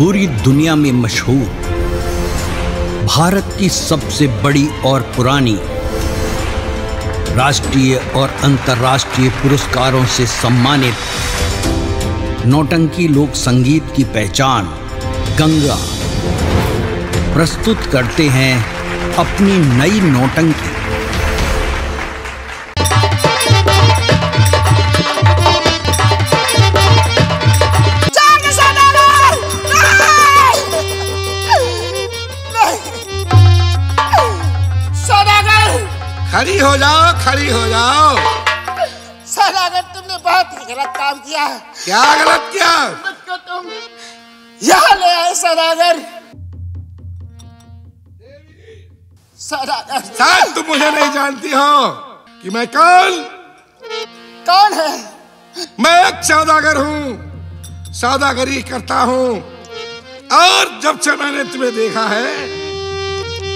पूरी दुनिया में मशहूर, भारत की सबसे बड़ी और पुरानी, राष्ट्रीय और अंतर्राष्ट्रीय पुरस्कारों से सम्मानित नौटंकी लोक संगीत की पहचान गंगा प्रस्तुत करते हैं अपनी नई नौटंकी। खड़ी हो जाओ, खड़ी हो जाओ। सौदागर, तुमने बहुत ही गलत काम किया। क्या गलत किया? मुझको तुम यहाँ ले आए सौदागर। सौदागर, शायद तुम मुझे नहीं जानती हो कि मैं कौन है? मैं एक सौदागर हूँ, सौदागरी करता हूँ। और जब से मैंने तुम्हें देखा है,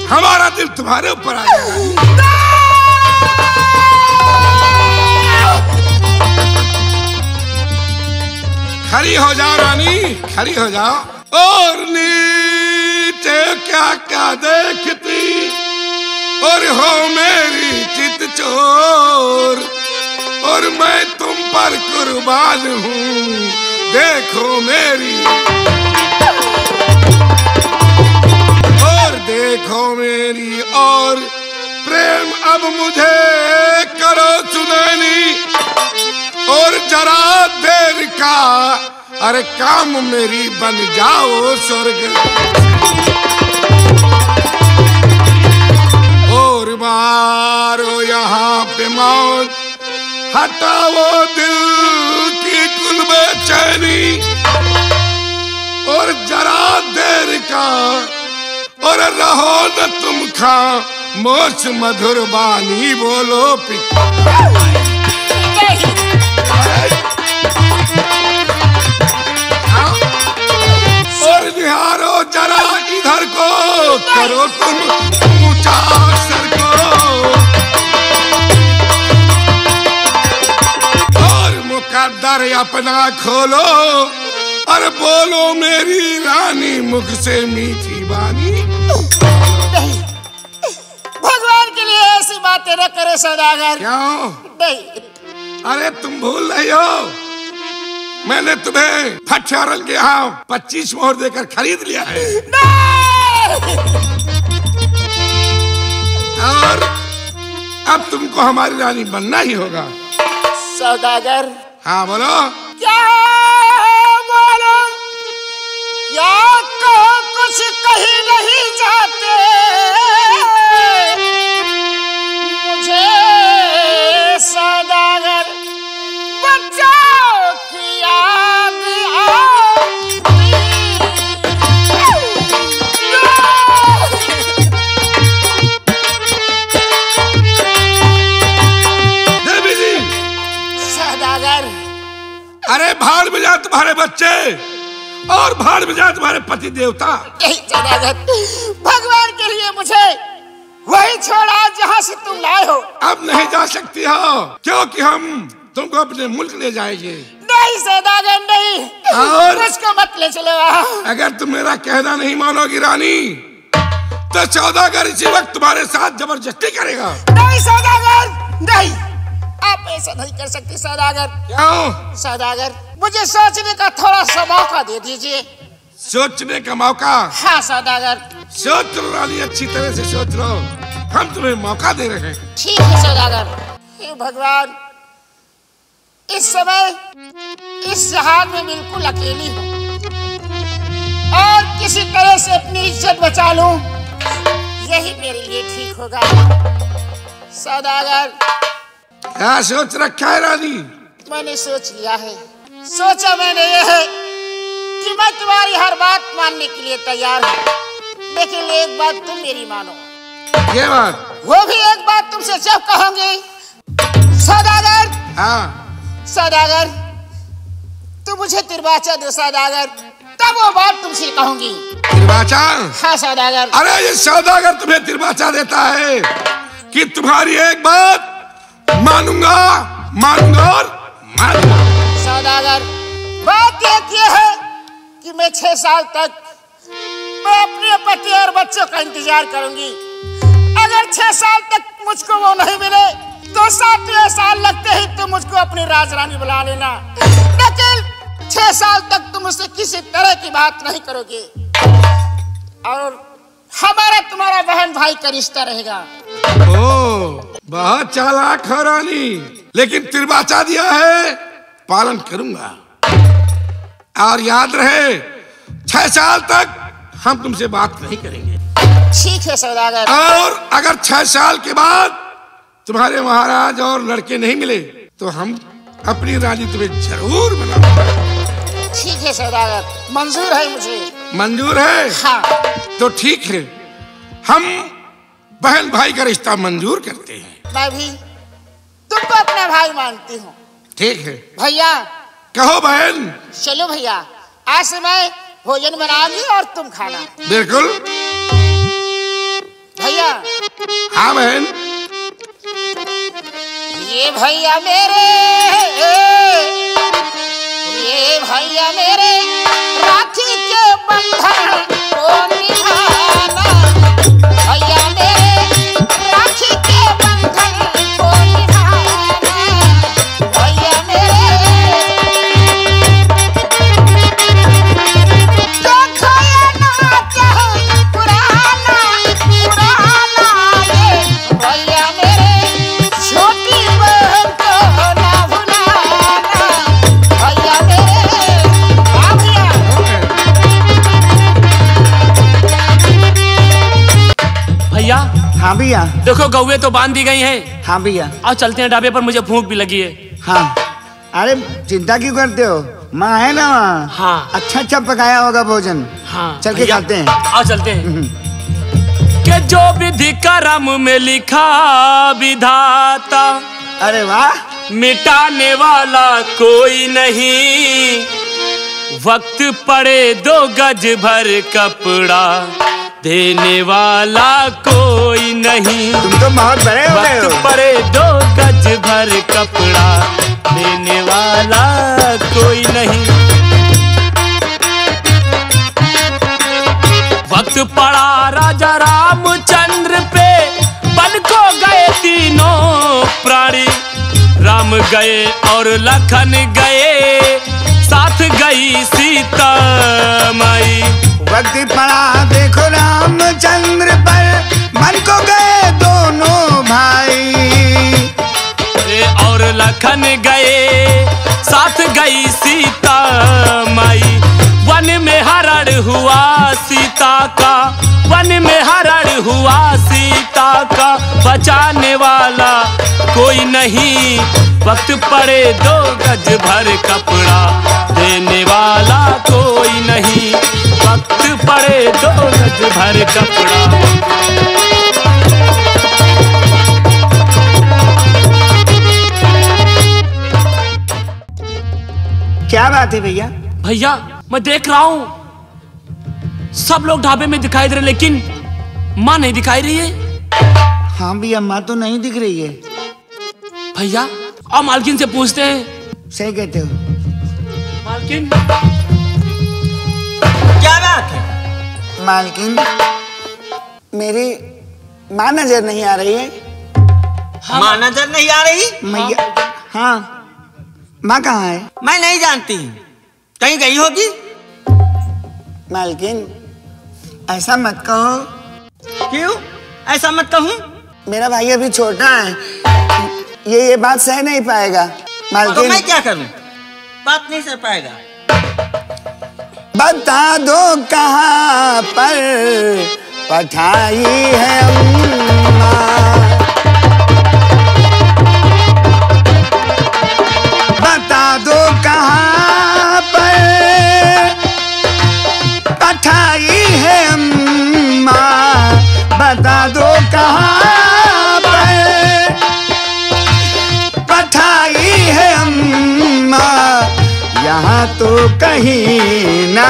हमारा दिल तुम्हारे ऊपर आ गया। खड़ी हो जाओ रानी, खड़ी हो जाओ। और नीचे क्या क्या देखती, और हो मेरी चित चोर, और मैं तुम पर कुर्बान हूँ, देखो मेरी, और देखो मेरी। और प्रेम अब मुझे करो सुनैनी, और जरा देर का अरे काम मेरी बन जाओ स्वर्ग। और मारो यहाँ पे मौत, हटाओ दिल की कुल बेचैनी, और जरा देर का और रहो न तुम खामोश, मधुर बानी बोलो और निहारो जरा इधर को, करो तुम ऊंचा सर को, और मुकद्दर अपना खोलो, और बोलो मेरी रानी मुख से मीठी बानी। नहीं, भगवान के लिए ऐसी बातें न करे सौदागर। क्यों? नहीं। अरे तुम भूल रही हो, मैंने तुम्हें फट्यारल के यहाँ 25 मोहर देकर खरीद लिया है। और अब तुमको हमारी रानी बनना ही होगा। सौदागर। हाँ बोलो। क्या बोलो? क्या कहो, कुछ कहीं नहीं जाते, मुझे सौदागर बचाओ की याद आती। देवी जी। सौदागर। अरे भाड़ में जाए तुम्हारे बच्चे, और भाड़ में जाए तुम्हारे पति देवता। नहीं सौदागर, भगवान के लिए मुझे वही छोड़ा जहाँ से तुम लाए हो। अब नहीं जा सकती हो, क्योंकि हम तुमको अपने मुल्क ले जाएंगे। नहीं सौदागर, नहीं। और मुझको मत ले चलो वहाँ। अगर तुम मेरा कहना नहीं मानोगी रानी, तो सौदागर इसी वक्त तुम्हारे साथ जबरदस्ती करेगा। नहीं सौदागर, नहीं, आप ऐसा नहीं कर सकते सौदागर। क्यों? सौदागर, मुझे सोचने का थोड़ा सा मौका दे दीजिए। सोचने का मौका? हाँ सौदागर। सोच लो रानी, अच्छी तरह से सोच लो, हम तुम्हें मौका दे रहे हैं। ठीक है सौदागर। हे भगवान, इस समय इस जहान में बिल्कुल अकेली हूँ, और किसी तरह से अपनी इज्जत बचा लूं, यही मेरे लिए ठीक होगा। सौदागर। क्या सोच रखा है रानी? मैंने सोच लिया है। सोचा मैंने ये है कि मैं तुम्हारी हर बात मानने के लिए तैयार हूँ, लेकिन एक बात तुम मेरी मानो। ये बात? वो भी एक बात तुमसे जब कहूंगी। सौदागर। हाँ। सौदागर, तुम मुझे तिरबाचा दो सौदागर, तब वो बात तुमसे कहूंगी। तिरबाचा? हाँ सौदागर। अरे ये सौदागर तुम्हें तिरबाचा देता है कि तुम्हारी एक बात मानूंगा, मानूंगा और मानूंगा। सौदागर, बात एक ये है कि मैं 6 साल तक मैं अपने पति और बच्चों का इंतजार करूंगी। अगर 6 साल तक मुझको वो नहीं मिले तो 7वें साल लगते ही तुम मुझको अपनी राजरानी बुला लेना, लेकिन 6 साल तक तुम मुझसे किसी तरह की बात नहीं करोगे और हमारा तुम्हारा बहन भाई का रिश्ता रहेगा। ओ, बहुत चालाक हो रानी, लेकिन तिरबाचा दिया है, पालन करूंगा। और याद रहे 6 साल तक हम तुमसे बात नहीं करेंगे। ठीक है सौदागर। और अगर 6 साल के बाद तुम्हारे महाराज और लड़के नहीं मिले तो हम अपनी रानी तुम्हें जरूर बनाएंगे। ठीक है सौदागर, मंजूर है मुझे। मंजूर है? हाँ। तो ठीक है, हम बहन भाई का रिश्ता मंजूर करते हैं। मैं भी तुमको अपना भाई मानती हूँ। ठीक है भैया। कहो बहन। चलो भैया, आज से मैं भोजन बनाऊंगी और तुम खाना। बिल्कुल भैया। हाँ बहन। ये भैया मेरे राखी के बंधन को निभाना, भैया मेरे राखी के बंधन को निभाना, भैया मेरे जो खोया ना चाहे पुराना पुराना, ये भैया मेरे छोटी बहन को ना भुलाना, भैया मेरे। भैया। हाँ भैया। देखो गौवे तो बांध दी गई हैं। हाँ भैया। और चलते हैं ढाबे पर, मुझे भूख भी लगी है। हाँ। अरे चिंता क्यों करते हो, माँ है ना वहाँ। हाँ। अच्छा पकाया होगा भोजन। हाँ। चल के खाते हैं। आओ चलते हैं। कि जो विधि कर्म में लिखा विधाता, अरे वाह, मिटाने वाला कोई नहीं, वक्त पड़े 2 गज भर कपड़ा, देने वाला कोई नहीं। तुम तो बहुत बड़े हो गए हो। वक्त पड़े 2 गज भर कपड़ा, देने वाला कोई नहीं। वक्त पड़ा राजा रामचंद्र पे, बन को गए तीनों प्राणी, राम गए और लखन गए, साथ गई सीता माई। वक्त पड़ा देखो रामचंद्र पर, मन को गए दोनों भाई, और लखन गए, साथ गई सीता माई। वन में हरण हुआ सीता का, वन में हरण हुआ सीता का, बचाने वाला कोई नहीं, वक्त पड़े 2 गज भर कपड़ा, देने वाला कोई नहीं, वक्त पड़े 2 गज भर कपड़ा। क्या बात है भैया? भैया मैं देख रहा हूँ सब लोग ढाबे में दिखाई दे रहे, लेकिन माँ नहीं दिखाई रही है। हाँ भैया, माँ तो नहीं दिख रही है। भैया और मालकिन से पूछते हैं। सही कहते हो। मालकिन। क्या बात है? मालकिन, मेरी माँ नजर नहीं आ रही है। माँ नजर नहीं आ रही? मैया। हाँ, माँ कहाँ है? मैं नहीं जानती, कहीं गई होगी। मालकिन, ऐसा मत कहो। क्यों ऐसा मत कहूँ? मेरा भाई अभी छोटा है, ये बात सह नहीं पाएगा। मालकिन, तो मैं क्या करूँ? बात नहीं सह पाएगा। बता दो कहाँ पर पठाई है अम्मा, बता दो कहाँ पर पठाई है अम्मा, बता दो कहाँ पर पठाई है अम्मा, यहाँ तो कहीं ना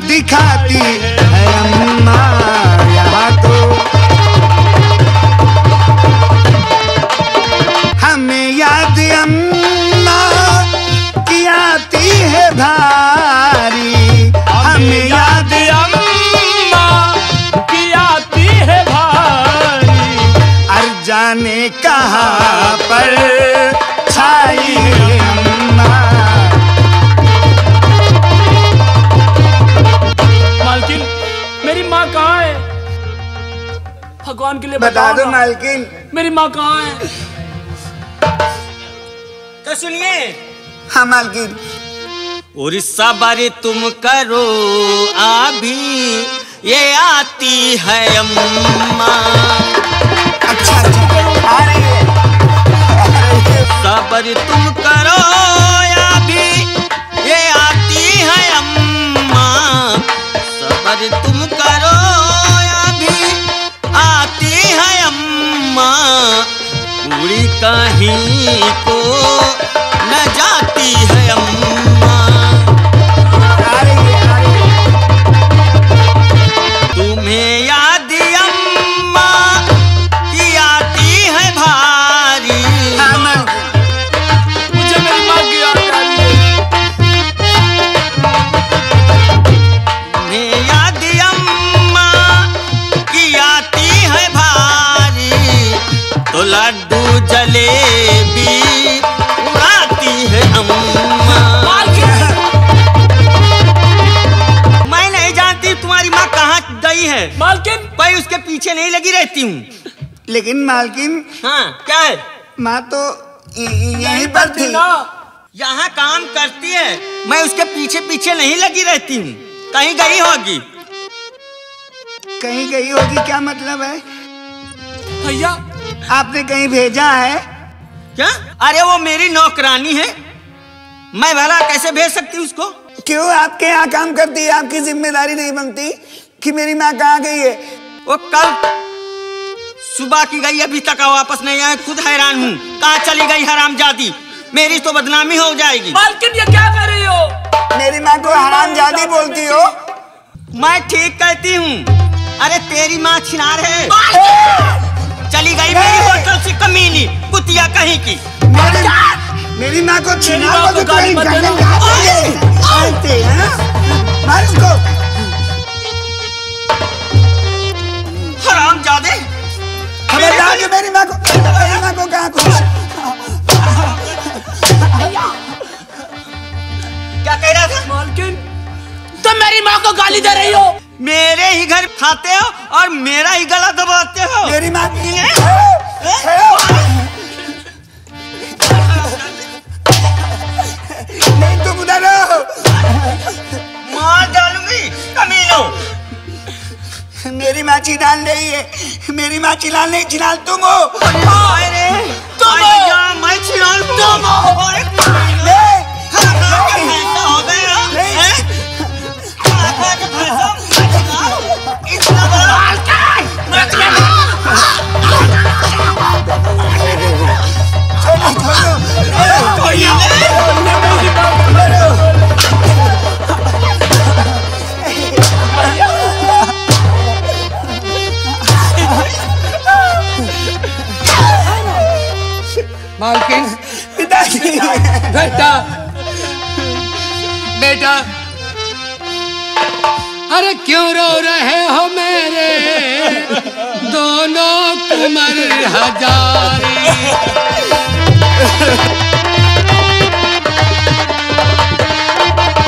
दिखाती है अम्मा, यहाँ तो हमें याद अम्मा की आती है भारी, भगवान के लिए बता दो ना। मालकिन। मेरी माँ कहाँ है? तो सुनिए। हाँ मालकिन। और सबर तुम करो अभी ये आती है अम्मा। अच्छा आ रही है। सबर तुम करो अभी ये आती है अम्मा। सबर तुम करो अभी आती है अम्मा। पूरी कहीं को न जाती है अम्मा। आ रही है। तुम्हें याद अम्मा की आती है भारी। हाँ मालकिन। मुझे मेरी माँ की याद आ रही है। तुम्हें याद अम्मा की आती है भारी। तो लड्डू जलेबी उड़ाती है अम्मा। मैं नहीं जानती तुम्हारी माँ कहाँ गई है। मालकिन कोई उसके पीछे नहीं लगी रहती हूँ। लेकिन मालकिन हाँ क्या है? माँ तो यहीं पर थी। ना। यहाँ काम करती है। मैं उसके पीछे पीछे नहीं लगी रहती हूँ। कहीं गई होगी। कहीं गई होगी क्या मतलब है? भैया आपने कहीं भेजा है? क्या? अरे वो मेरी नौकरानी है। मैं भला कैसे भेज सकती हूँ उसको? क्यों आपके यहाँ काम करती है? आपकी जिम्मेदारी नहीं बनती कि मेरी माँ कहाँ गई है? वो कल सुबह की गई, अभी तक वापस नहीं आए। खुद हैरान हूँ कहाँ चली गई हरामजादी। मेरी तो बदनामी हो जाएगी। मालकिन ये क्या कर रही हो? मेरी माँ को हरामजादी बोलती हो? मैं ठीक कहती हूँ। अरे तेरी माँ छिनार है। चली गई मेरी होटल से कमीनी कुतिया कहीं की। मेरी माँ को छीना माँ को गाली मत देना। मार इसको। हरामजादे। खबरदार जो मेरी माँ को कहाँ कुछ। क्या कह रहा था? मालकिन तुम मेरी माँ को गाली दे रही हो। मेरे ही घर खाते हो और मेरा ही गला दबाते हो। मेरी माँ नहीं तुम उधर हो। मार डालूंगी कमीनों। मेरी माँ चिनाल नहीं है। मेरी माँ चिनाल नहीं, चिनाल तुम हो। अरे तुम मैं छिनाल तुम हो। अरे ऐसा हो गया हैं? इतना बड़ा मालकिन पिताजी। बेटा बेटा अरे क्यों रो रहे हो मेरे दोनों कुंवर हजारी।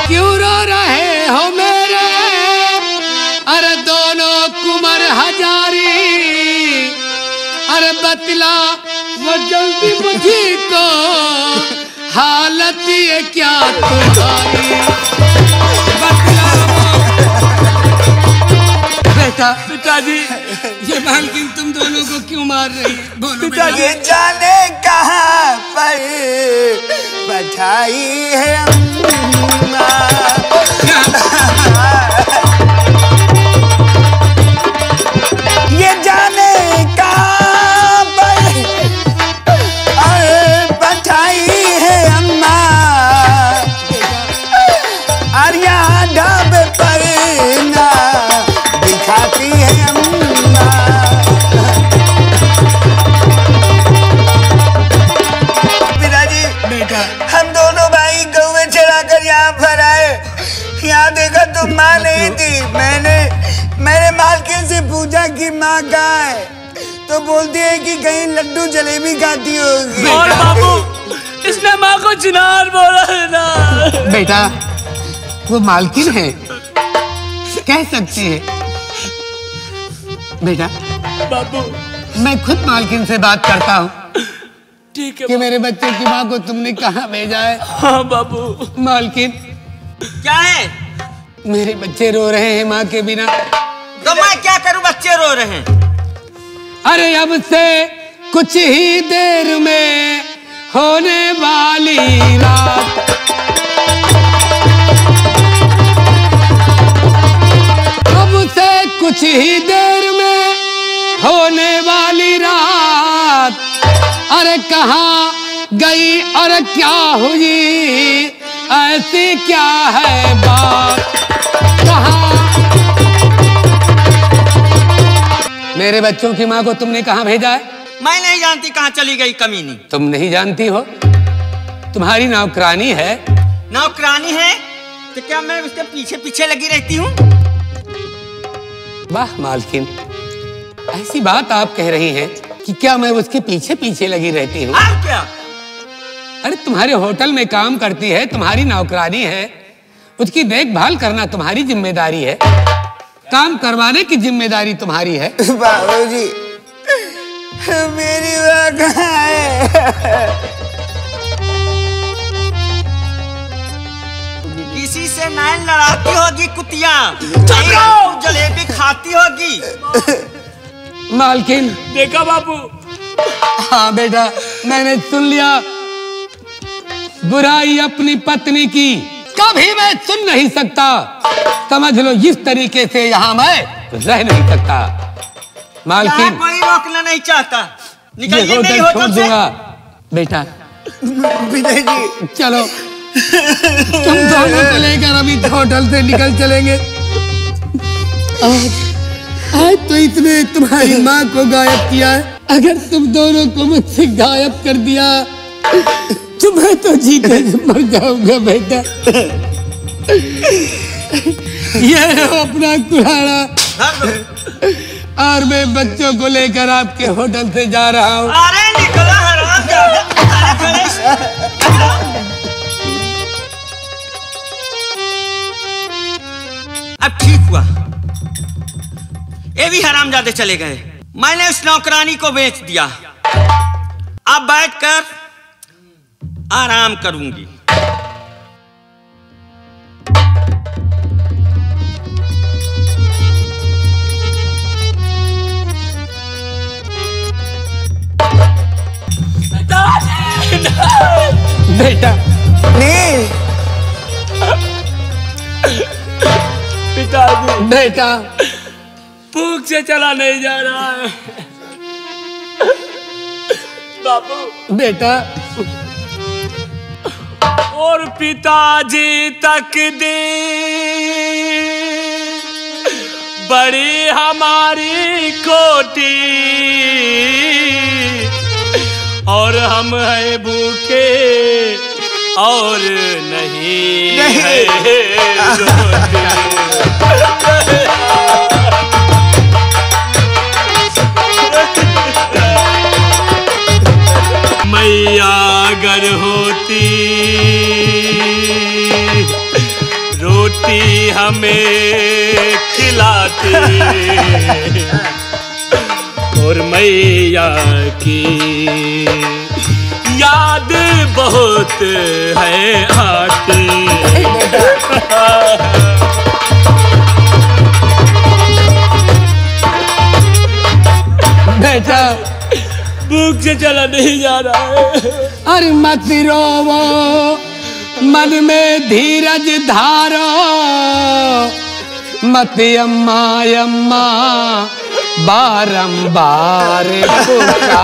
क्यों रो रहे हो मेरे अरे दोनों कुंवर हजारी। अरे बतला वो जल्दी मुझी को हालत ये क्या तुम्हारी। बतला बेटा। पिताजी ये मालकिन तुम दोनों को क्यों मार रही है? बोलो पिताजी। ये जाने कहाँ पर बैठाई है अम्मा। ये जाने कहाँ पर बैठाई है अम्मा। आर्या ढाबे पर ना दिखाती है अम्मा। पिताजी बेटा हम दोनों भाई गौवे चढ़ाकर यहाँ पर आए। यहाँ देखा तो माँ नहीं थी। मैंने मालकिन से पूछा कि माँ कहाँ है, तो बोलती है कि कहीं लड्डू जलेबी खाती होगी। और बाबू इसने माँ को चिनार बोला है ना। बेटा वो मालकिन है, कह सकती है। बेटा बाबू मैं खुद मालकिन से बात करता हूँ ठीक है कि मेरे बच्चे की माँ को तुमने कहाँ भेजा है। हाँ बाबू। मालकिन क्या है? मेरे बच्चे रो रहे हैं माँ के बिना। तो मैं क्या करूं, बच्चे रो रहे हैं। अरे अब से कुछ ही देर में होने वाली रात, अब से कुछ ही देर में होने वाली रात, अरे कहाँ गई और क्या हुई, ऐसी क्या है बात, कहाँ। मेरे बच्चों की माँ को तुमने कहाँ भेजा है? मैं नहीं जानती कहाँ चली गई कमीनी। तुम नहीं जानती हो? तुम्हारी नौकरानी है। नौकरानी है तो क्या मैं उसके पीछे पीछे लगी रहती हूँ? वाह मालकिन, ऐसी बात आप कह रही हैं कि क्या मैं उसके पीछे पीछे लगी रहती हूँ? आप क्या? अरे तुम्हारे होटल में काम करती है, तुम्हारी नौकरानी है, उसकी देखभाल करना तुम्हारी जिम्मेदारी है, काम करवाने की जिम्मेदारी तुम्हारी है। बाबूजी मेरी माँ कहाँ है? किसी से नैन लड़ाती होगी कुतिया, जलेबी खाती होगी। मालकिन देखा बाबू? हाँ बेटा, मैंने सुन लिया। बुराई अपनी पत्नी की कभी मैं सुन नहीं सकता। समझ लो इस तरीके से यहाँ मैं रह नहीं सकता। मालकिन कोई रोकना नहीं चाहता, ये निकलिए मेरी होटल छोड़ होटल से। दूंगा। बेटा विजय जी चलो, तुम दोनों को लेकर अभी होटल से निकल चलेंगे। आज तो इसने तुम्हारी माँ को गायब किया है। अगर तुम दोनों को मुझसे गायब कर दिया तो मैं तो जीते मर जाऊंगा बेटा। ये लो अपना कुल्हाड़ा, और मैं बच्चों को लेकर आपके होटल से जा रहा हूँ। अरे निकला हराम। अब ठीक हुआ, ये भी हरामजादे चले गए। मैंने उस नौकरानी को बेच दिया, अब बैठकर आराम करूंगी। बेटा नहीं, पिताजी बेटा भूख से चला नहीं जा रहा है। बाबू बेटा और पिताजी तक दे बड़ी हमारी कोटी, और हम हैं भूखे और नहीं है रोटी। मैया अगर होती रोटी हमें खिलाती, और मैया की याद बहुत है आती। बेटा भूख से चला नहीं जा रहा है। अरे मत रोवो, मन में धीरज धारो, मत अम्मा अम्मा बारंबार पुकारो।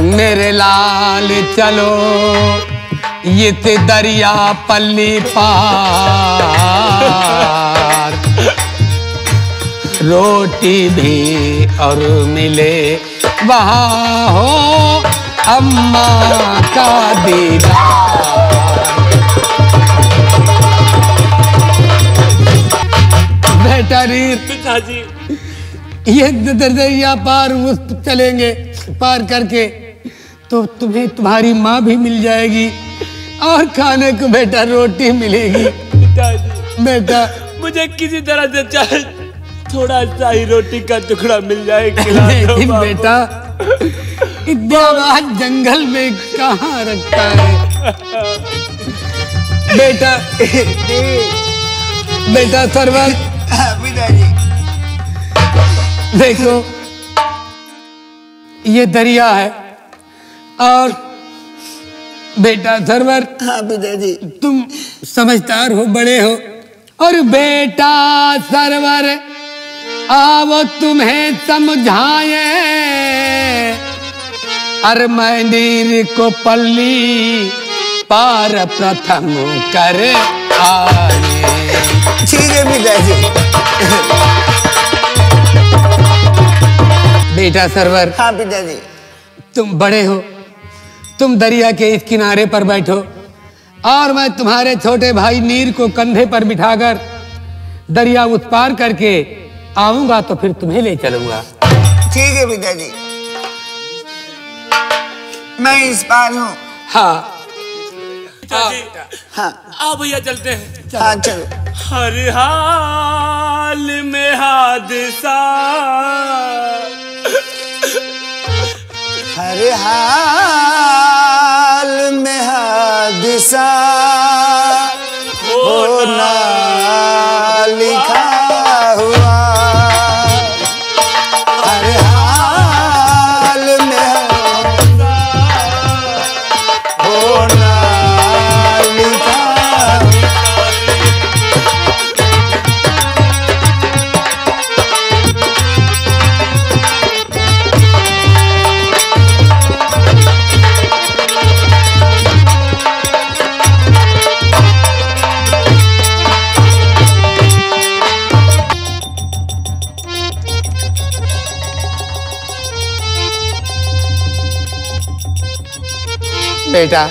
मेरे लाल चलो ये दरिया पल्ली पार, रोटी भी और मिले वहाँ हो अम्मा का दीदार। बेटा रीर, पिताजी ये दरिया पार उस चलेंगे, पार करके तो तुम्हें तुम्हारी माँ भी मिल जाएगी और खाने को बेटा रोटी मिलेगी। पिताजी बेटा मुझे किसी तरह से चाहे थोड़ा सा ही रोटी का टुकड़ा मिल जाए खिला दो लेकिन बाबू। बेटा इतनी आवाज जंगल में कहाँ रखता है बेटा। बेटा सरवर हाँ पिताजी। देखो ये दरिया है और बेटा सरवर हाँ पिताजी। तुम समझदार हो, बड़े हो। और बेटा सरवर आओ तुम्हें समझाए, अरे मैं नीर को पल्ली पार प्रथम कर आए। ठीक है पिताजी। बेटा सरवर हाँ पिताजी। तुम बड़े हो, तुम दरिया के इस किनारे पर बैठो और मैं तुम्हारे छोटे भाई नीर को कंधे पर बिठाकर दरिया उस पार करके आऊंगा तो फिर तुम्हें ले चलूंगा। ठीक है पिताजी। मैं इस पार हूँ। हाँ पिताजी हाँ आओ भैया चलते हैं। हाँ चलो। हर हाल में हादसा, हर हाल में हादसा होना लिखा हुआ। हर हाल में हादसा होना लिखा हुआ। बेटा,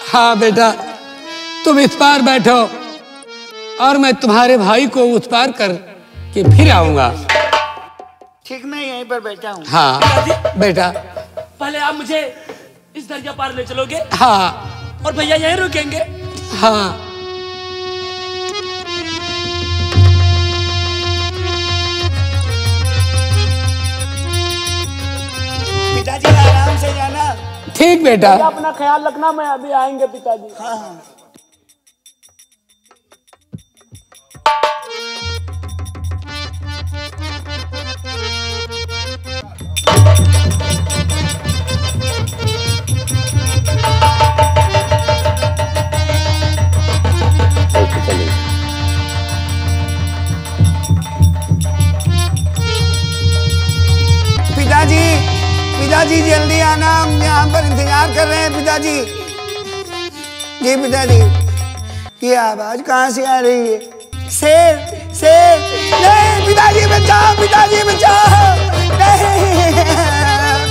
हाँ बेटा तुम इस पार बैठो और मैं तुम्हारे भाई को उस पार कर के फिर आऊंगा। ठीक, मैं यहीं पर बैठा हूँ। हाँ बेटा। पहले आप मुझे इस दरिया पार ले चलोगे हाँ और भैया यहीं रुकेंगे। हाँ पिताजी आराम से जाना। ठीक बेटा। अपना ख्याल रखना, मैं अभी आएंगे पिताजी। हाँ हाँ। पिताजी, पिताजी जल्दी आना, हम यहाँ पर इंतजार कर रहे हैं पिताजी। जी पिताजी। ये आवाज कहाँ से आ रही है? शेर, शेर, नहीं पिताजी बचाओ, पिताजी बचाओ, नहीं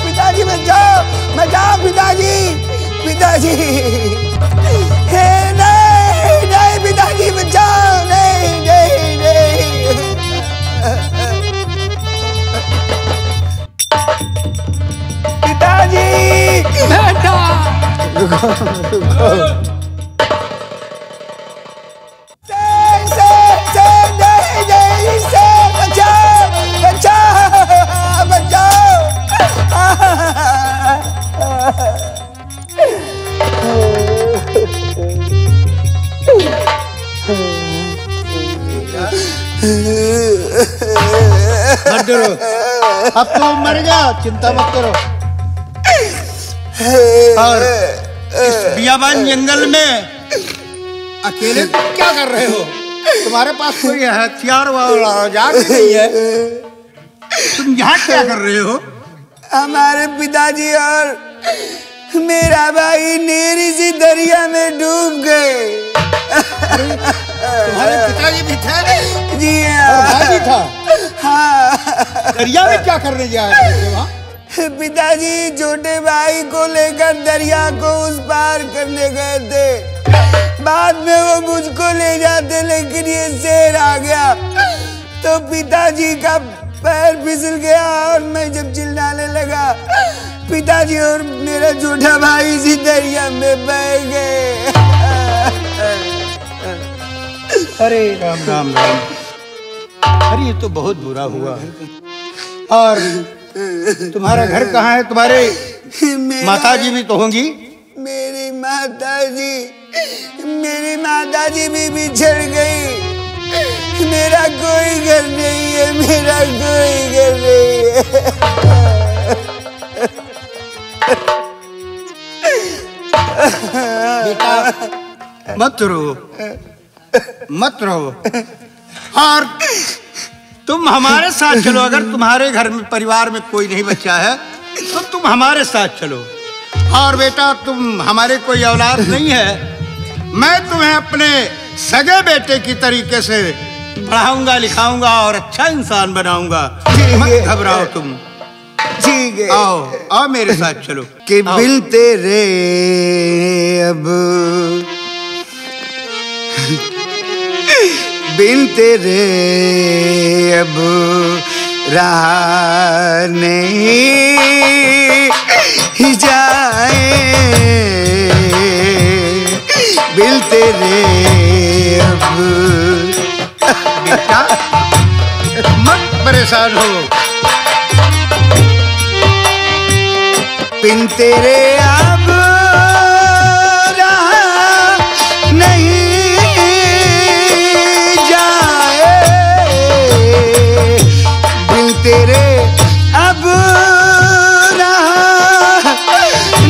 पिताजी बचाओ, बचाओ पिताजी, पिताजी, नहीं नहीं पिताजी बचाओ, नहीं नहीं नहीं। पिताजी बेटा मत डरो, अब तो मर गया, चिंता मत करो। और इस बियाबान जंगल में अकेले क्या कर रहे हो? तुम्हारे पास कोई हथियार वाला औजार भी नहीं है, तुम यहाँ क्या कर रहे हो? हमारे पिताजी और मेरा भाई नीर इसी दरिया में डूब गए। तुम्हारे पिताजी भी थे? जी और भाई भी था? हाँ। दरिया में क्या करने जा रहे थे वहाँ? पिताजी छोटे भाई को लेकर दरिया को उस पार करने गए थे। बाद में वो मुझको ले जाते, लेकिन ये शेर आ गया तो पिताजी का पैर फिसल गया और मैं जब चिल्लाने लगा, पिताजी और मेरा छोटा भाई इसी दरिया में बह गए। अरे राम राम राम। अरे ये तो बहुत बुरा हुआ। और तुम्हारा घर कहाँ है? तुम्हारे माताजी भी तो होंगी। मेरी माताजी भी बिछड़ गई। मेरा कोई घर नहीं है, मेरा कोई घर नहीं है। बेटा मत रो, मत रो। और तुम हमारे साथ चलो। अगर तुम्हारे घर में परिवार में कोई नहीं बच्चा है तो तुम हमारे साथ चलो। और बेटा तुम हमारे कोई औलाद नहीं है, मैं तुम्हें अपने सगे बेटे की तरीके से पढ़ाऊंगा लिखाऊंगा और अच्छा इंसान बनाऊंगा। मत घबराओ तुम। ठीक है, आओ मेरे साथ चलो। कि बिन तेरे अब बिन तेरे अब रहा नहीं जाए, बिन तेरे अब। बेटा मत परेशान हो। बिन तेरे अब रहा नहीं जाए, बिन तेरे अब रहा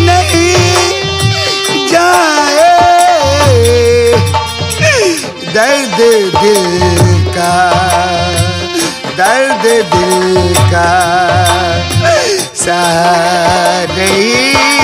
नहीं जाए। दर्द दिल का सा नहीं